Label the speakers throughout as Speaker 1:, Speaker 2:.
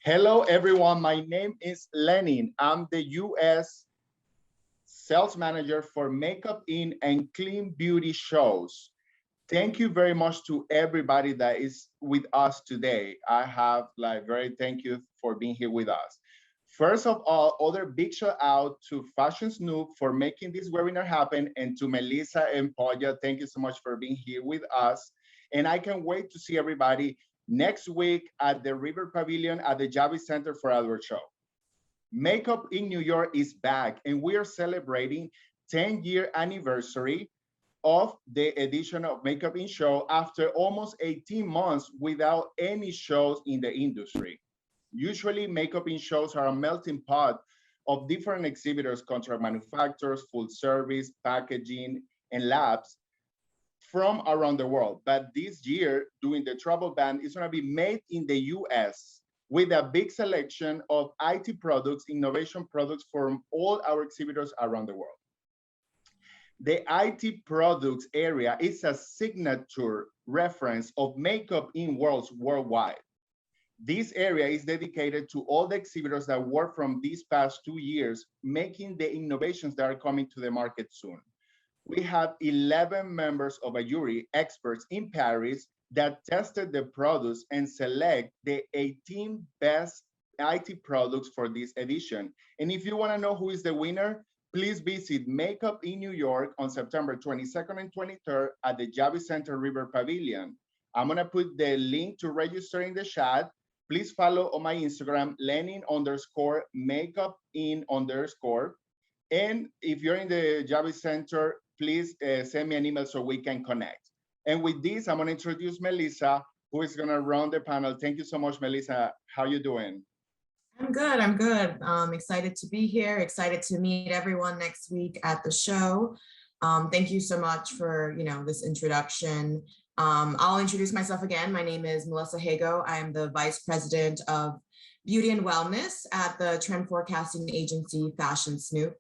Speaker 1: Hello, everyone. My name is Lenin. I'm the U.S. sales manager for Makeup In and Clean Beauty shows. Thank you very much to everybody that is with us today. I have very thank you for being here with us. First of all, other big shout out to Fashion Snoop for making this webinar happen, and to Melissa and Poya, thank you so much for being here with us. And I can't wait to see everybody next week at the River Pavilion at the Javits Center for our show. Makeup in New York is back, and we are celebrating 10-year anniversary of the edition of Makeup In Show after almost 18 months without any shows in the industry. Usually, Makeup In shows are a melting pot of different exhibitors, contract manufacturers, full service, packaging, and labs from around the world. But this year, during the travel ban, it's going to be made in the US with a big selection of IT products, innovation products from all our exhibitors around the world. The IT products area is a signature reference of Makeup In worlds worldwide. This area is dedicated to all the exhibitors that work from these past 2 years, making the innovations that are coming to the market soon. We have 11 members of a jury, experts in Paris, that tested the products and select the 18 best IT products for this edition. And if you want to know who is the winner, please visit Makeup in New York on September 22nd and 23rd at the Javits Center River Pavilion. I'm going to put the link to register in the chat. Please follow on my Instagram, Lenin_makeupin_. And if you're in the Javits Center, please send me an email so we can connect. And with this, I'm going to introduce Melissa, who is going to run the panel. Thank you so much, Melissa. How are you doing?
Speaker 2: I'm good. I'm good. Excited to be here. Excited to meet everyone next week at the show. Thank you so much for this introduction. I'll introduce myself again. My name is Melissa Hago. I am the Vice President of Beauty and Wellness at the trend forecasting agency Fashion Snoops.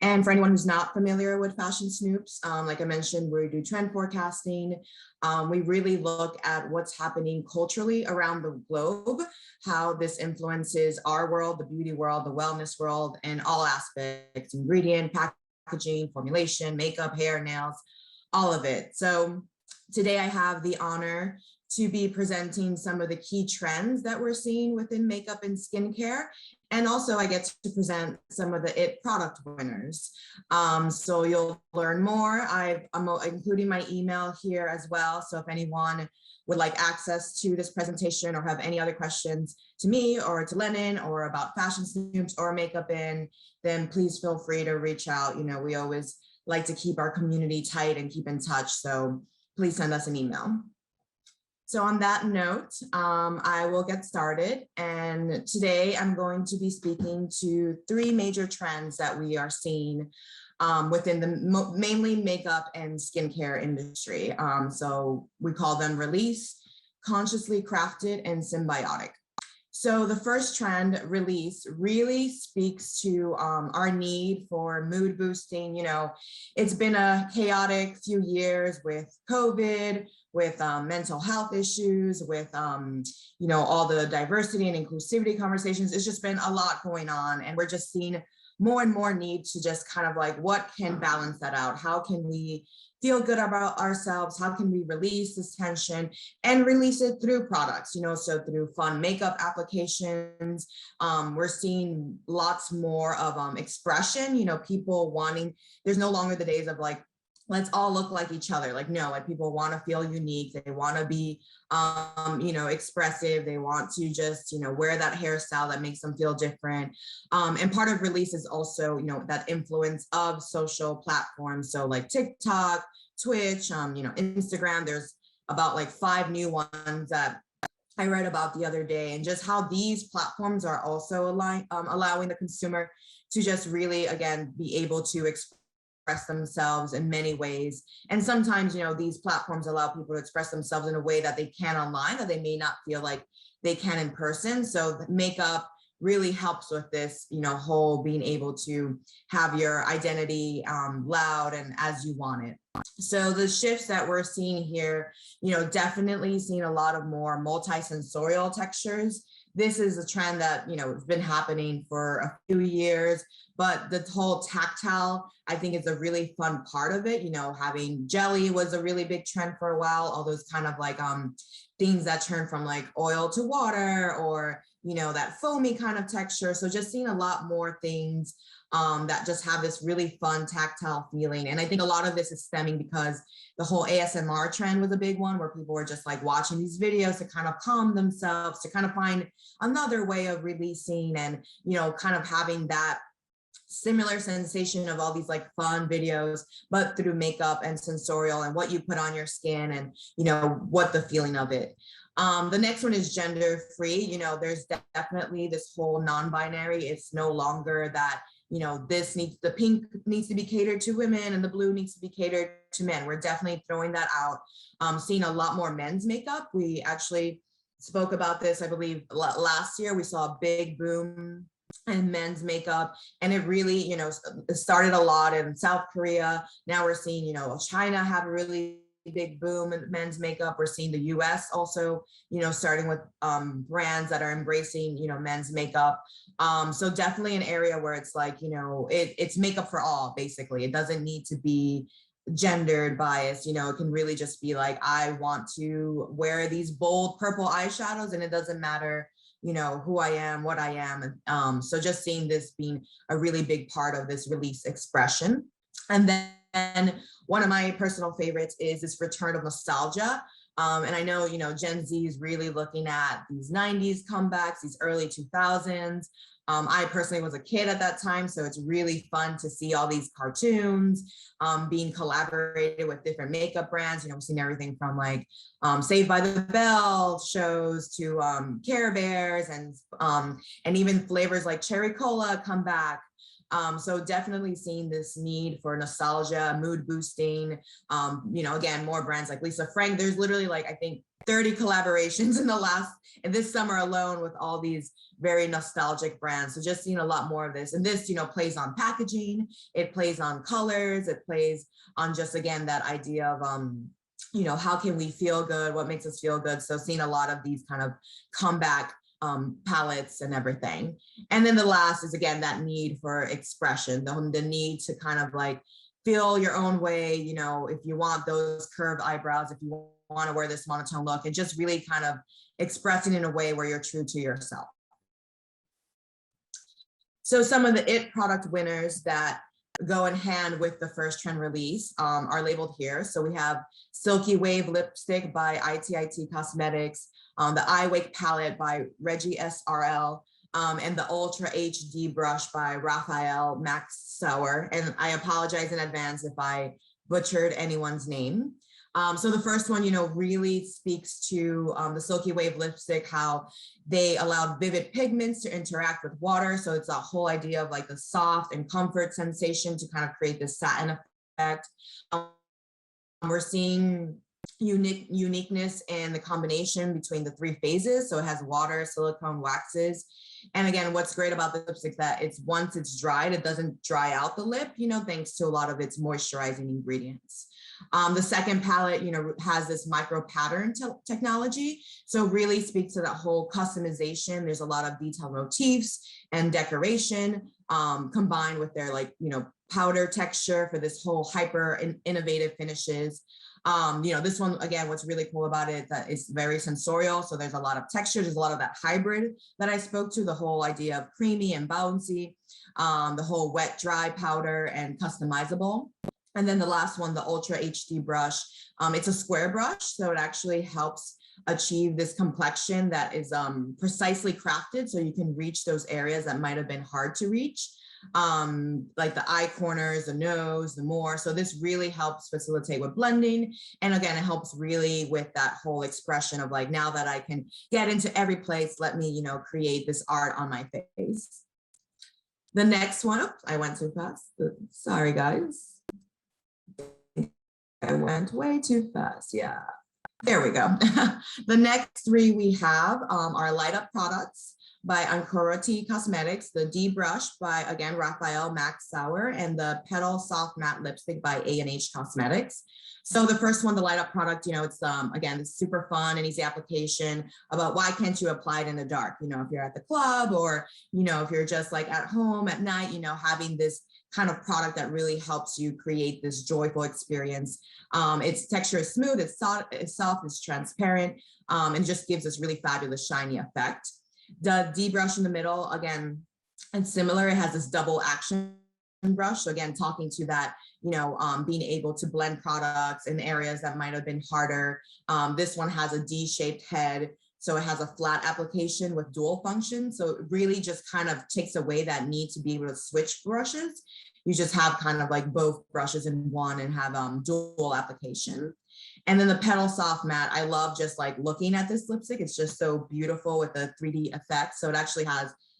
Speaker 2: And for anyone who's not familiar with Fashion Snoops, like I mentioned, we do trend forecasting. We really look at what's happening culturally around the globe, how this influences our world, the beauty world, the wellness world, and all aspects: ingredient, packaging, formulation, makeup, hair, nails, all of it. So today I have the honor to be presenting some of the key trends that we're seeing within makeup and skincare. And also I get to present some of the IT product winners. So you'll learn more. I'm including my email here as well. So if anyone would like access to this presentation or have any other questions to me or to Lenin or about Fashion Snoops or Makeup In, then please feel free to reach out. We always like to keep our community tight and keep in touch. So please send us an email. So on that note, I will get started. And today I'm going to be speaking to 3 major trends that we are seeing within the mainly makeup and skincare industry. So we call them release, consciously crafted, and symbiotic. So the first trend, release, really speaks to our need for mood boosting. It's been a chaotic few years with COVID, with mental health issues, with all the diversity and inclusivity conversations. It's just been a lot going on, and we're just seeing more and more need to just kind of what can balance that out? How can we feel good about ourselves? How can we release this tension and release it through products, so through fun makeup applications. We're seeing lots more of expression, people wanting, there's no longer the days of let's all look like each other. No, people want to feel unique. They want to be, expressive. They want to just, wear that hairstyle that makes them feel different. And part of release is also, that influence of social platforms. So like TikTok, Twitch, Instagram, there's about 5 new ones that I read about the other day, and just how these platforms are also allowing the consumer to just really, again, be able to express themselves in many ways. And sometimes, these platforms allow people to express themselves in a way that they can online, that they may not feel like they can in person. So makeup really helps with this, whole being able to have your identity loud and as you want it. So the shifts that we're seeing here, definitely seeing a lot of more multi-sensorial textures this is a trend that, it's been happening for a few years, but the whole tactile, I think, is a really fun part of it. Having jelly was a really big trend for a while, all those kind of like things that turn from like oil to water, or, that foamy kind of texture. So just seeing a lot more things that just have this really fun tactile feeling. And I think a lot of this is stemming because the whole ASMR trend was a big one, where people were just like watching these videos to kind of calm themselves, to kind of find another way of releasing, and, kind of having that similar sensation of all these like fun videos, but through makeup and sensorial and what you put on your skin, and, what the feeling of it. The next one is gender free. There's definitely this whole non-binary. It's no longer that, the pink needs to be catered to women and the blue needs to be catered to men. We're definitely throwing that out. Seeing a lot more men's makeup. We actually spoke about this, I believe, last year. We saw a big boom in men's makeup, and it really, it started a lot in South Korea. Now we're seeing, China have a really big boom in men's makeup. We're seeing the US also, starting with brands that are embracing, men's makeup. So definitely an area where it's like, it's makeup for all, basically. It doesn't need to be gendered bias. It can really just be like, I want to wear these bold purple eyeshadows, and it doesn't matter, who I am, what I am. So just seeing this being a really big part of this release expression. And then one of my personal favorites is this return of nostalgia. And I know, Gen Z is really looking at these 90s comebacks, these early 2000s. I personally was a kid at that time, so it's really fun to see all these cartoons being collaborated with different makeup brands. We've seen everything from like Saved by the Bell shows to Care Bears, and even flavors like cherry cola come back. So definitely seeing this need for nostalgia, mood boosting, again, more brands like Lisa Frank. There's literally like, I think 30 collaborations in this summer alone with all these very nostalgic brands. So just seeing a lot more of this. And this, plays on packaging, it plays on colors, it plays on just, again, that idea of, how can we feel good? What makes us feel good? So seeing a lot of these kind of comeback palettes and everything. And then the last is, again, that need for expression, the need to kind of like feel your own way, if you want those curved eyebrows, if you want to wear this monotone look, and just really kind of expressing in a way where you're true to yourself. So some of the IT product winners that go in hand with the first trend release are labeled here. So we have Silky Wave Lipstick by ITIT Cosmetics, the Eye Wake Palette by Reggie SRL, and the Ultra HD Brush by Raphael Max Sauer. And I apologize in advance if I butchered anyone's name. So the first one, really speaks to the Silky Wave lipstick, how they allowed vivid pigments to interact with water. So it's a whole idea of like the soft and comfort sensation to kind of create this satin effect. We're seeing uniqueness in the combination between the three phases. So it has water, silicone, waxes. And again, what's great about the lipstick that once it's dried, it doesn't dry out the lip, thanks to a lot of its moisturizing ingredients. The second palette, has this micro pattern technology. So really speaks to that whole customization. There's a lot of detailed motifs and decoration combined with their powder texture for this whole hyper innovative finishes. This one, again, what's really cool about it is that it's very sensorial. So there's a lot of texture. There's a lot of that hybrid that I spoke to, the whole idea of creamy and bouncy, the whole wet, dry powder and customizable. And then the last one, the Ultra HD brush, it's a square brush. So it actually helps achieve this complexion that is precisely crafted. So you can reach those areas that might've been hard to reach. Like the eye corners, the nose, the more. So this really helps facilitate with blending. And again, it helps really with that whole expression of like, now that I can get into every place, let me, create this art on my face. The next one, oops, I went too fast. Sorry, guys. I went way too fast. Yeah, there we go. The next three we have are Light Up products by Ancorati Cosmetics, the D Brush by, again, Raphael Max Sauer, and the Petal Soft Matte Lipstick by A&H Cosmetics. So the first one, the light up product, it's again, it's super fun and easy application about why can't you apply it in the dark? If you're at the club or, if you're just like at home at night, having this kind of product that really helps you create this joyful experience. Its texture is smooth, it's soft, it's transparent, and just gives this really fabulous shiny effect. The D brush in the middle, again, it's similar. It has this double action brush. So again, talking to that, being able to blend products in areas that might have been harder. This one has a D-shaped head. So it has a flat application with dual function. So it really just kind of takes away that need to be able to switch brushes. You just have kind of like both brushes in one and have dual application. And then the Petal Soft Matte, I love just like looking at this lipstick. It's just so beautiful with the 3D effect. So it actually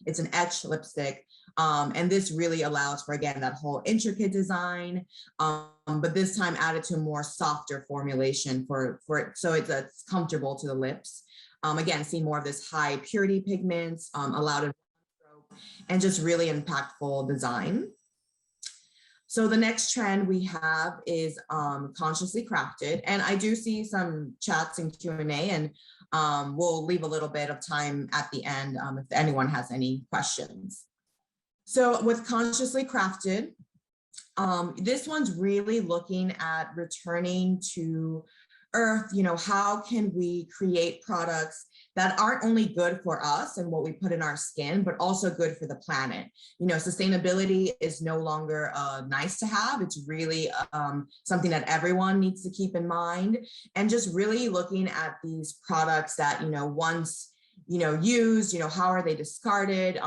Speaker 2: it's an etched lipstick. And this really allows for, again, that whole intricate design, but this time added to a more softer formulation for it. So it's comfortable to the lips. Again, see more of this high purity pigments, allowed and just really impactful design. So the next trend we have is consciously crafted. And I do see some chats and Q&A, and we'll leave a little bit of time at the end if anyone has any questions. So with consciously crafted, this one's really looking at returning to earth. How can we create products that aren't only good for us and what we put in our skin, but also good for the planet? Sustainability is no longer nice to have. It's really something that everyone needs to keep in mind, and just really looking at these products that, once used, how are they discarded,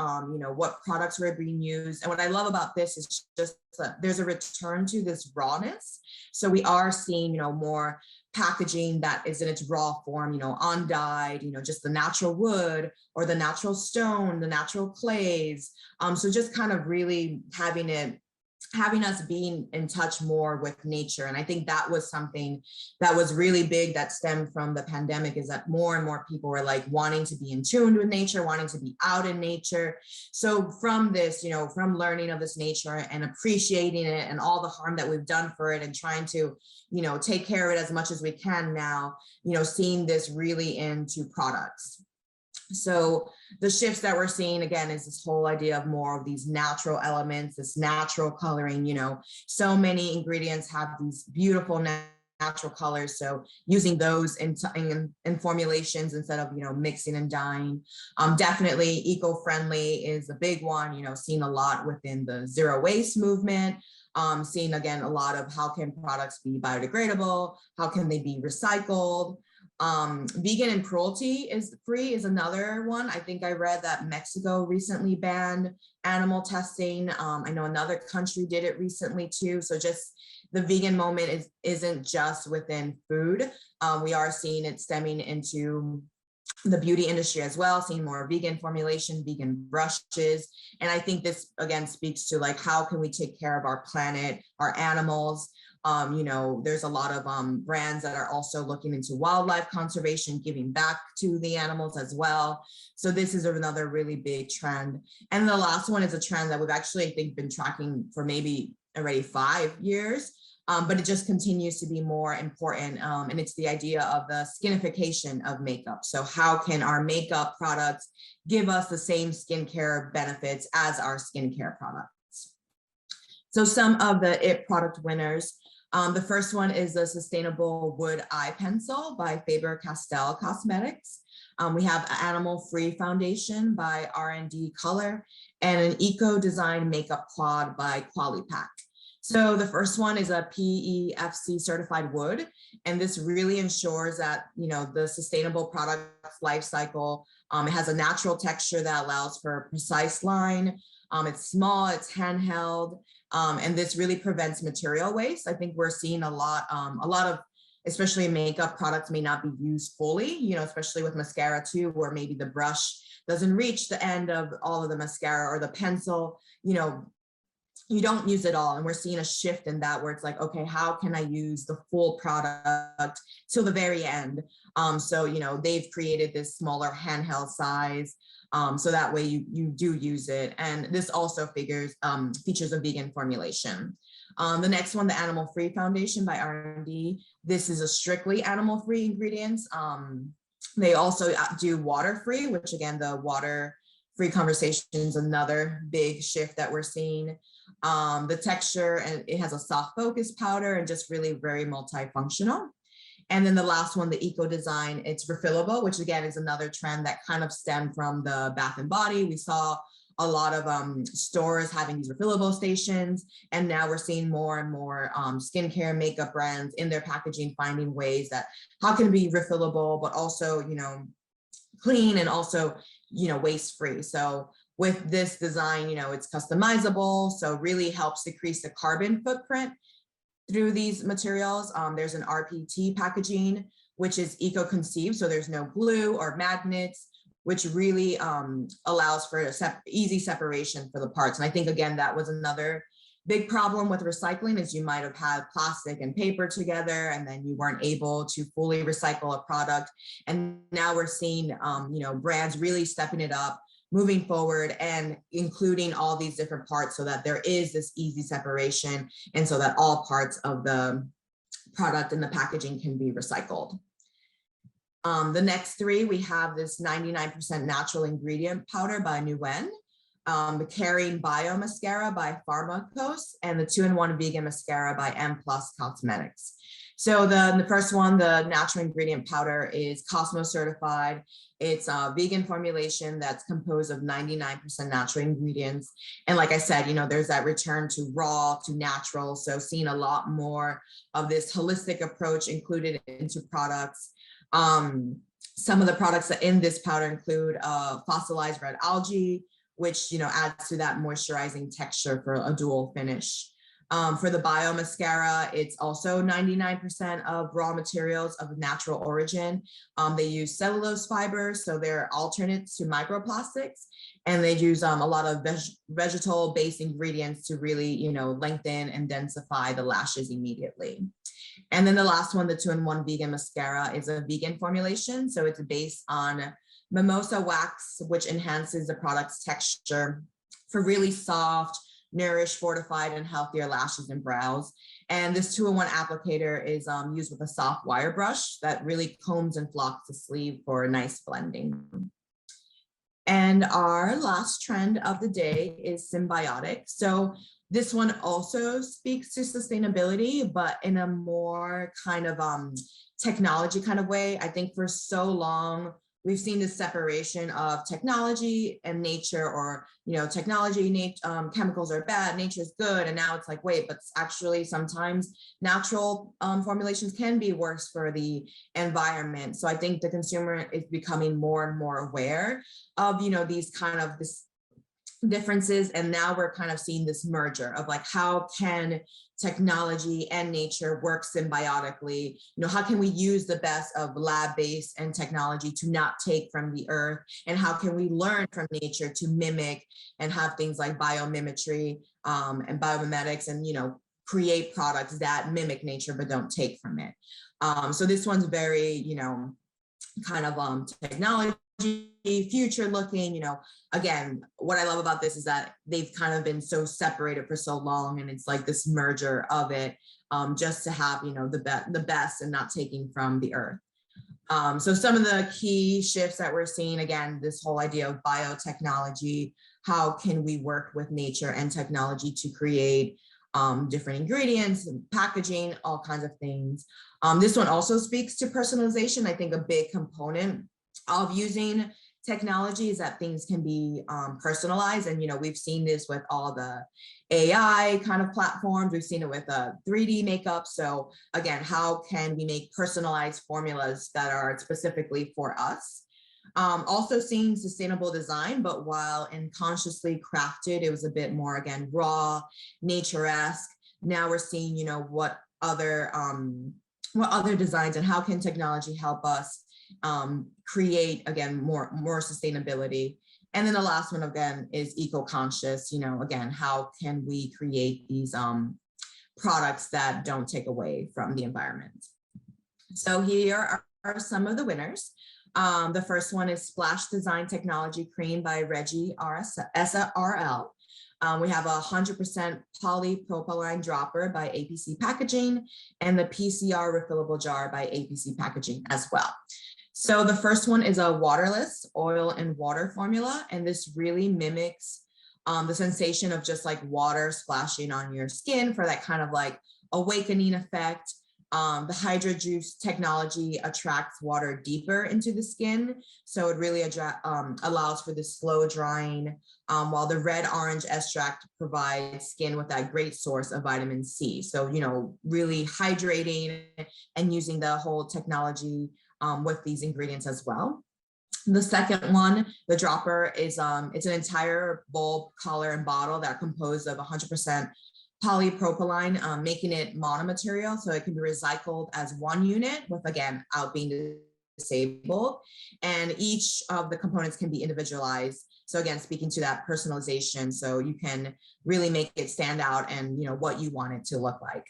Speaker 2: what products were being used. And what I love about this is just there's a return to this rawness. So we are seeing, more packaging that is in its raw form, undyed, just the natural wood or the natural stone, the natural clays. So just kind of really having us being in touch more with nature. And I think that was something that was really big that stemmed from the pandemic, is that more and more people were like wanting to be in tune with nature, wanting to be out in nature. So from this, from learning of this nature and appreciating it and all the harm that we've done for it and trying to, take care of it as much as we can now, seeing this really into products. So the shifts that we're seeing, again, is this whole idea of more of these natural elements, this natural coloring. So many ingredients have these beautiful natural colors. So using those in formulations instead of, mixing and dyeing. Definitely eco-friendly is a big one, seen a lot within the zero waste movement. Seeing, again, a lot of how can products be biodegradable? How can they be recycled? Vegan and cruelty is free is another one. I think I read that Mexico recently banned animal testing. I know another country did it recently too. So just the vegan moment isn't just within food. We are seeing it stemming into the beauty industry as well, seeing more vegan formulation, vegan brushes. And I think this, again, speaks to like, how can we take care of our planet, our animals? There's a lot of brands that are also looking into wildlife conservation, giving back to the animals as well. So this is another really big trend. And the last one is a trend that we've actually, I think, been tracking for maybe already 5 years, but it just continues to be more important. And it's the idea of the skinification of makeup. So how can our makeup products give us the same skincare benefits as our skincare products? So some of the IT product winners. The first one is a sustainable wood eye pencil by Faber-Castell Cosmetics. We have an animal-free foundation by R&D Color and an eco-design makeup quad by Qualipack. So the first one is a PEFC certified wood, and this really ensures that, the sustainable product life cycle. It has a natural texture that allows for a precise line. It's small, it's handheld. And this really prevents material waste. I think we're seeing a lot of, especially makeup products may not be used fully, especially with mascara too, where maybe the brush doesn't reach the end of all of the mascara, or the pencil, you don't use it all. And we're seeing a shift in that, where it's like, okay, how can I use the full product till the very end? So, they've created this smaller handheld size. So that way you do use it. And this also features a vegan formulation. The next one, the Animal Free Foundation by R&D. This is a strictly animal free ingredients. They also do water free, which again, the water free conversation is another big shift that we're seeing. The texture, and it has a soft focus powder and just really very multifunctional. And then the last one, the eco design, it's refillable, which again is another trend that kind of stemmed from the Bath and Body. We saw a lot of stores having these refillable stations, and now we're seeing more and more skincare makeup brands in their packaging finding ways that how can it be refillable, but also, you know, clean and also, you know, waste free. So with this design, you know, it's customizable, so really helps decrease the carbon footprint through these materials. There's an RPT packaging, which is eco-conceived, so there's no glue or magnets, which really allows for easy separation for the parts. And I think, again, that was another big problem with recycling, is you might have had plastic and paper together and then you weren't able to fully recycle a product. And now we're seeing you know, brands really stepping it up, moving forward and including all these different parts so that there is this easy separation and so that all parts of the product and the packaging can be recycled. The next three, we have this 99% natural ingredient powder by Nguyen, the Caring Bio Mascara by Pharmacos, and the 2-in-1 vegan mascara by M+ Cosmetics. So the first one, the natural ingredient powder, is Cosmos certified. It's a vegan formulation that's composed of 99% natural ingredients. And like I said, you know, there's that return to raw, to natural. So seeing a lot more of this holistic approach included into products. Some of the products that in this powder include fossilized red algae, which, you know, adds to that moisturizing texture for a dual finish. For the Bio Mascara, it's also 99% of raw materials of natural origin. They use cellulose fibers, so they're alternates to microplastics, and they use a lot of vegetal-based ingredients to really, you know, lengthen and densify the lashes immediately. And then the last one, the 2-in-1 vegan mascara, is a vegan formulation. So it's based on mimosa wax, which enhances the product's texture for really soft, nourished, fortified, and healthier lashes and brows. And this 2-in-1 applicator is used with a soft wire brush that really combs and flocks the sleeve for a nice blending. And our last trend of the day is symbiotic. So this one also speaks to sustainability, but in a more kind of technology kind of way. I think for so long, we've seen this separation of technology and nature, or, you know, technology, chemicals are bad, nature is good. And now it's like, wait, but actually sometimes natural formulations can be worse for the environment. So I think the consumer is becoming more and more aware of, you know, these kind of differences. And now we're kind of seeing this merger of like, how can technology and nature work symbiotically? You know, how can we use the best of lab-based and technology to not take from the earth? And how can we learn from nature to mimic and have things like biomimicry and biomimetics, and, you know, create products that mimic nature but don't take from it. So this one's very, you know, kind of technology, future looking. You know, again, what I love about this is that they've kind of been so separated for so long, and it's like this merger of it, just to have, you know, the best and not taking from the earth. So some of the key shifts that we're seeing, again, this whole idea of biotechnology, how can we work with nature and technology to create different ingredients and packaging, all kinds of things. This one also speaks to personalization. I think a big component of using technology is that things can be personalized. And, you know, we've seen this with all the AI kind of platforms. We've seen it with 3D makeup. So again, how can we make personalized formulas that are specifically for us? Also seeing sustainable design, but while consciously crafted, it was a bit more, again, raw, nature-esque. Now we're seeing, you know, what other designs and how can technology help us create, again, more sustainability. And then the last one, again, is eco-conscious. You know, again, how can we create these products that don't take away from the environment? So here are some of the winners. The first one is Splash Design Technology Cream by Reggie SRL. We have a 100% polypropylene dropper by APC Packaging and the PCR refillable jar by APC Packaging as well. So the first one is a waterless oil and water formula, and this really mimics the sensation of just like water splashing on your skin for that kind of like awakening effect. The Hydra Juice technology attracts water deeper into the skin, so it really allows for the slow drying, while the red orange extract provides skin with that great source of vitamin C. So, you know, really hydrating and using the whole technology with these ingredients as well. The second one, the dropper, is it's an entire bulb, collar, and bottle that are composed of 100% polypropylene, making it monomaterial, so it can be recycled as one unit without being disabled. And each of the components can be individualized. So again, speaking to that personalization, so you can really make it stand out and, you know, what you want it to look like.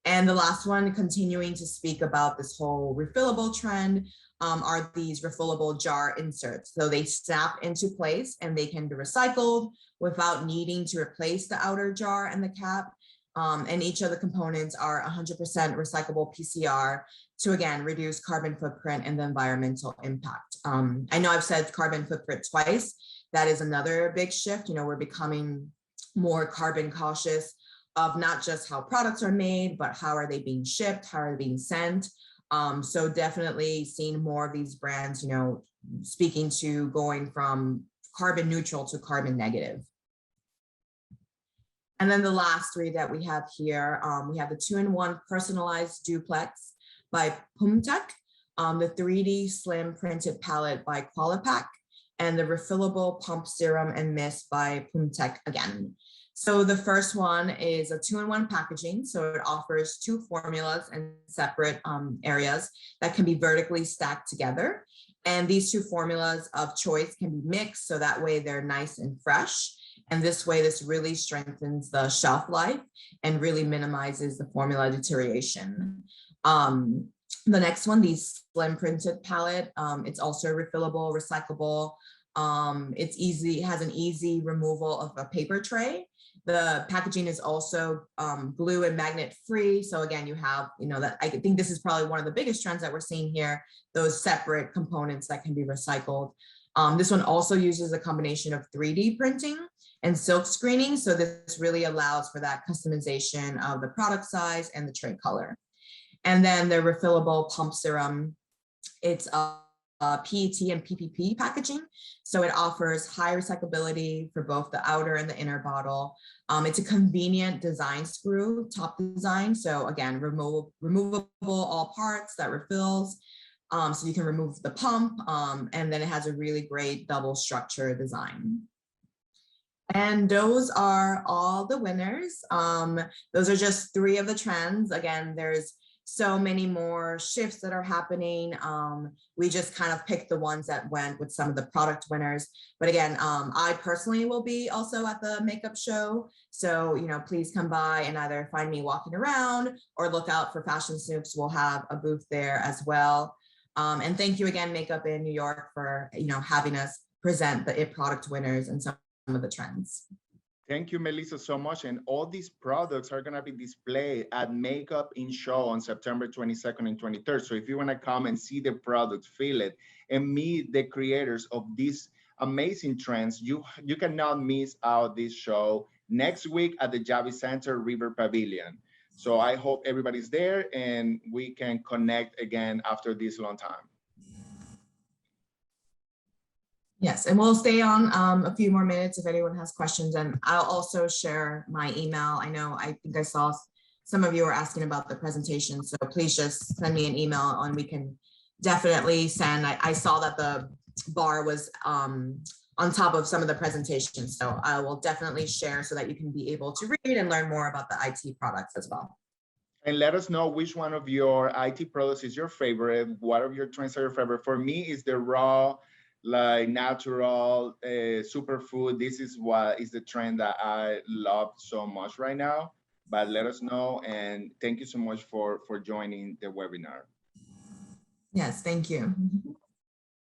Speaker 2: And the last one, continuing to speak about this whole refillable trend, are these refillable jar inserts. So they snap into place and they can be recycled without needing to replace the outer jar and the cap. And each of the components are 100% recyclable PCR to, again, reduce carbon footprint and the environmental impact. I know I've said carbon footprint twice. That is another big shift. You know, we're becoming more carbon cautious of not just how products are made, but how are they being shipped, how are they being sent. So definitely seeing more of these brands, you know, speaking to going from carbon neutral to carbon negative. And then the last three that we have here, we have the 2-in-1 personalized duplex by Pumtec, the 3D slim printed palette by Qualipack, and the refillable pump serum and mist by Pumtec again. So the first one is a 2-in-1 packaging. So it offers 2 formulas in separate areas that can be vertically stacked together. And these 2 formulas of choice can be mixed, so that way they're nice and fresh. And this way, this really strengthens the shelf life and really minimizes the formula deterioration. The next one, the slim printed palette, it's also refillable, recyclable. It's easy, it has an easy removal of a paper tray. The packaging is also glue and magnet free. So again, you have, you know, that I think this is probably one of the biggest trends that we're seeing here, those separate components that can be recycled. This one also uses a combination of 3D printing and silk screening. So this really allows for that customization of the product size and the tray color. And then the refillable pump serum, it's PET and PPP packaging. So it offers high recyclability for both the outer and the inner bottle. It's a convenient design screw top design. So again, removable all parts that refills. So you can remove the pump, and then it has a really great double structure design. And those are all the winners. Those are just 3 of the trends. Again, there's so many more shifts that are happening. We just kind of picked the ones that went with some of the product winners. But again, I personally will be also at the makeup show. So, you know, please come by and either find me walking around or look out for Fashion Snoops. We'll have a booth there as well. And thank you again, Makeup in New York, for, you know, having us present the IT product winners and some of the trends.
Speaker 1: Thank you, Melissa, so much. And all these products are going to be displayed at Makeup in Show on September 22nd and 23rd. So if you want to come and see the product, feel it, and meet the creators of these amazing trends, you cannot miss out this show next week at the Javi Center River Pavilion. So I hope everybody's there and we can connect again after this long time.
Speaker 2: Yes, and we'll stay on a few more minutes if anyone has questions, and I'll also share my email. I think I saw some of you were asking about the presentation, so please just send me an email and we can definitely send. I saw that the bar was on top of some of the presentations, so I will definitely share so that you can be able to read and learn more about the IT products as well.
Speaker 1: And let us know which one of your IT products is your favorite. What of your trends are your favorite? For me, is the raw, like natural superfood. This is what is the trend that I love so much right now. But let us know, and thank you so much for joining the webinar.
Speaker 2: Yes, thank you.